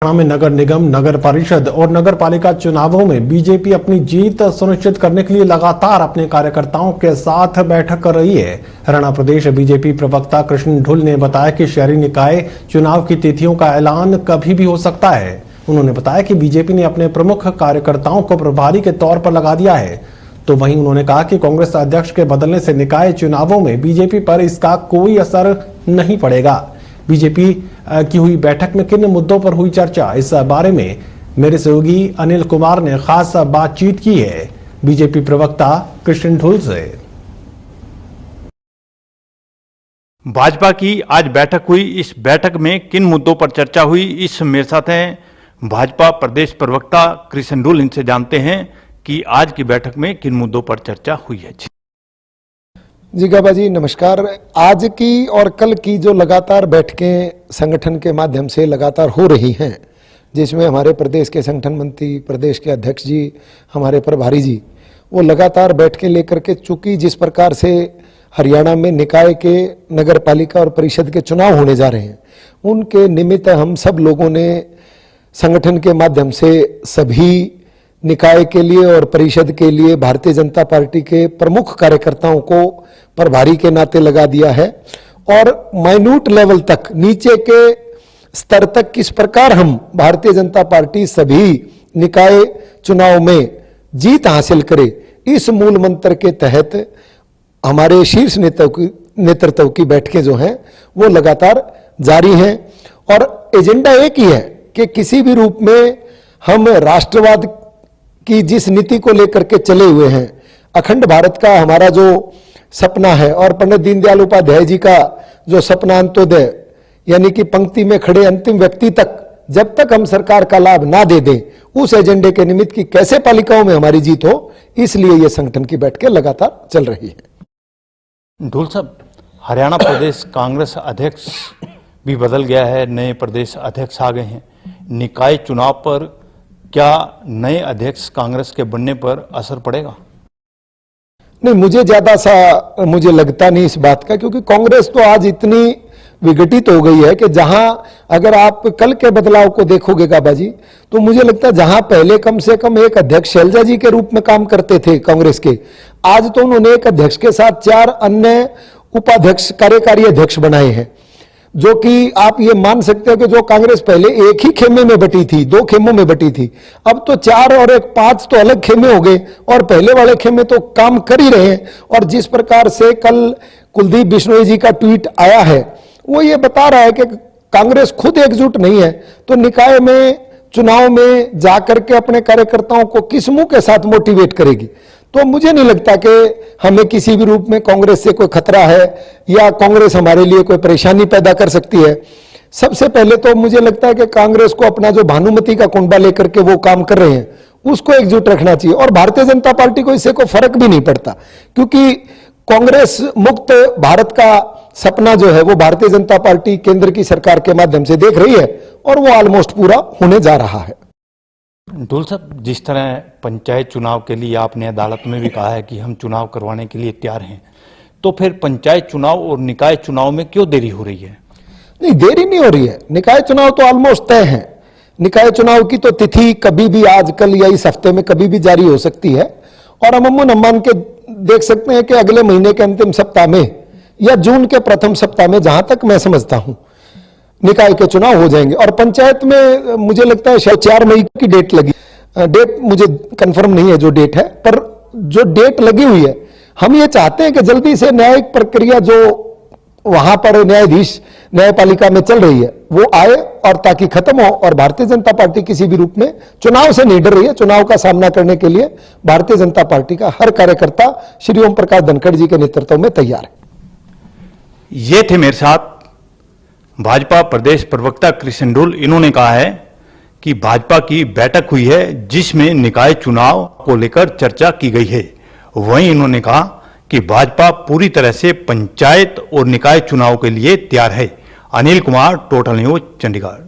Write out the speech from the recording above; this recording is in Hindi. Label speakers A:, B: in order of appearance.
A: हरियाणा में नगर निगम, नगर परिषद और नगर पालिका चुनावों में बीजेपी अपनी जीत सुनिश्चित करने के लिए लगातार अपने कार्यकर्ताओं के साथ बैठक कर रही है। हरियाणा प्रदेश बीजेपी प्रवक्ता कृष्ण ढुल ने बताया कि शहरी निकाय चुनाव की तिथियों का ऐलान कभी भी हो सकता है। उन्होंने बताया कि बीजेपी ने अपने प्रमुख कार्यकर्ताओं को प्रभारी के तौर पर लगा दिया है। तो वहीं उन्होंने कहा कि कांग्रेस अध्यक्ष के बदलने से निकाय चुनावों में बीजेपी पर इसका कोई असर नहीं पड़ेगा। बीजेपी की हुई बैठक में किन मुद्दों पर हुई चर्चा, इस बारे में मेरे सहयोगी अनिल कुमार ने खास बातचीत की है बीजेपी प्रवक्ता कृष्ण ढुल से।
B: भाजपा की आज बैठक हुई। इस बैठक में किन मुद्दों पर चर्चा हुई, इस मेरे साथ हैं भाजपा प्रदेश प्रवक्ता कृष्ण ढुल। इनसे जानते हैं कि आज की बैठक में किन मुद्दों पर चर्चा हुई है।
C: जी गाबा जी नमस्कार। आज की और कल की जो लगातार बैठकें संगठन के माध्यम से लगातार हो रही हैं, जिसमें हमारे प्रदेश के संगठन मंत्री, प्रदेश के अध्यक्ष जी, हमारे प्रभारी जी, वो लगातार बैठकें लेकर के, चूंकि जिस प्रकार से हरियाणा में निकाय के, नगर पालिका और परिषद के चुनाव होने जा रहे हैं, उनके निमित्त हम सब लोगों ने संगठन के माध्यम से सभी निकाय के लिए और परिषद के लिए भारतीय जनता पार्टी के प्रमुख कार्यकर्ताओं को प्रभारी के नाते लगा दिया है। और माइन्यूट लेवल तक, नीचे के स्तर तक किस प्रकार हम भारतीय जनता पार्टी सभी निकाय चुनाव में जीत हासिल करे, इस मूल मंत्र के तहत हमारे शीर्ष नेतृत्व की बैठकें जो हैं वो लगातार जारी हैं। और एजेंडा एक ही है कि किसी भी रूप में हम राष्ट्रवाद कि जिस नीति को लेकर के चले हुए हैं, अखंड भारत का हमारा जो सपना है और पंडित दीनदयाल उपाध्याय जी का जो सपना अंत्योदय, यानी कि पंक्ति में खड़े अंतिम व्यक्ति तक जब तक हम सरकार का लाभ ना दे दें, उस एजेंडे के निमित्त की कैसे पालिकाओं में हमारी जीत हो, इसलिए यह संगठन की बैठकें लगातार चल रही है।
B: ढुल साहब, हरियाणा प्रदेश कांग्रेस अध्यक्ष भी बदल गया है, नए प्रदेश अध्यक्ष आ गए हैं। निकाय चुनाव पर क्या नए अध्यक्ष कांग्रेस के बनने पर असर पड़ेगा?
C: नहीं, मुझे लगता नहीं इस बात का, क्योंकि कांग्रेस तो आज इतनी विघटित हो गई है कि जहां अगर आप कल के बदलाव को देखोगे गाबा जी, तो मुझे लगता है जहां पहले कम से कम एक अध्यक्ष शैलजा जी के रूप में काम करते थे कांग्रेस के, आज तो उन्होंने एक अध्यक्ष के साथ 4 अन्य उपाध्यक्ष, कार्यकारी अध्यक्ष बनाए हैं, जो कि आप ये मान सकते हो कि जो कांग्रेस पहले एक ही खेमे में बटी थी, 2 खेमों में बटी थी, अब तो 4 और 1 5 तो अलग खेमे हो गए और पहले वाले खेमे तो काम कर ही रहे हैं। और जिस प्रकार से कल कुलदीप बिश्नोई जी का ट्वीट आया है, वो ये बता रहा है कि कांग्रेस खुद एकजुट नहीं है, तो निकाय में चुनाव में जाकर के अपने कार्यकर्ताओं को किस मुंह के साथ मोटिवेट करेगी। तो मुझे नहीं लगता कि हमें किसी भी रूप में कांग्रेस से कोई खतरा है या कांग्रेस हमारे लिए कोई परेशानी पैदा कर सकती है। सबसे पहले तो मुझे लगता है कि कांग्रेस को अपना जो भानुमति का कुंडा लेकर के वो काम कर रहे हैं, उसको एकजुट रखना चाहिए। और भारतीय जनता पार्टी को इससे कोई फर्क भी नहीं पड़ता, क्योंकि कांग्रेस मुक्त भारत का सपना जो है वो भारतीय जनता पार्टी केंद्र की सरकार के माध्यम से देख रही है और वो ऑलमोस्ट पूरा होने जा रहा है।
B: ढुल साहब, जिस तरह पंचायत चुनाव के लिए आपने अदालत में भी कहा है कि हम चुनाव करवाने के लिए तैयार हैं, तो फिर पंचायत चुनाव और निकाय चुनाव में क्यों देरी हो रही है?
C: नहीं, देरी नहीं हो रही है। निकाय चुनाव तो ऑलमोस्ट तय है। निकाय चुनाव की तो तिथि कभी भी, आज कल या इस हफ्ते में कभी भी जारी हो सकती है। और हम मान के देख सकते हैं कि अगले महीने के अंतिम सप्ताह में या जून के प्रथम सप्ताह में, जहां तक मैं समझता हूं, निकाय के चुनाव हो जाएंगे। और पंचायत में मुझे लगता है शायद 4 मई की डेट लगी, डेट मुझे कंफर्म नहीं है जो डेट है, पर जो डेट लगी हुई है, हम ये चाहते हैं कि जल्दी से न्यायिक प्रक्रिया जो वहां पर न्यायाधीश न्यायपालिका में चल रही है वो आए और ताकि खत्म हो। और भारतीय जनता पार्टी किसी भी रूप में चुनाव से नहीं डर रही है। चुनाव का सामना करने के लिए भारतीय जनता पार्टी का हर कार्यकर्ता श्री ओम प्रकाश धनखड़ जी के नेतृत्व में तैयार है।
B: ये थे मेरे साथ भाजपा प्रदेश प्रवक्ता कृष्ण ढुल। इन्होंने कहा है कि भाजपा की बैठक हुई है जिसमें निकाय चुनाव को लेकर चर्चा की गई है। वहीं इन्होंने कहा कि भाजपा पूरी तरह से पंचायत और निकाय चुनाव के लिए तैयार है। Anil Kumar, total news, Chandigarh.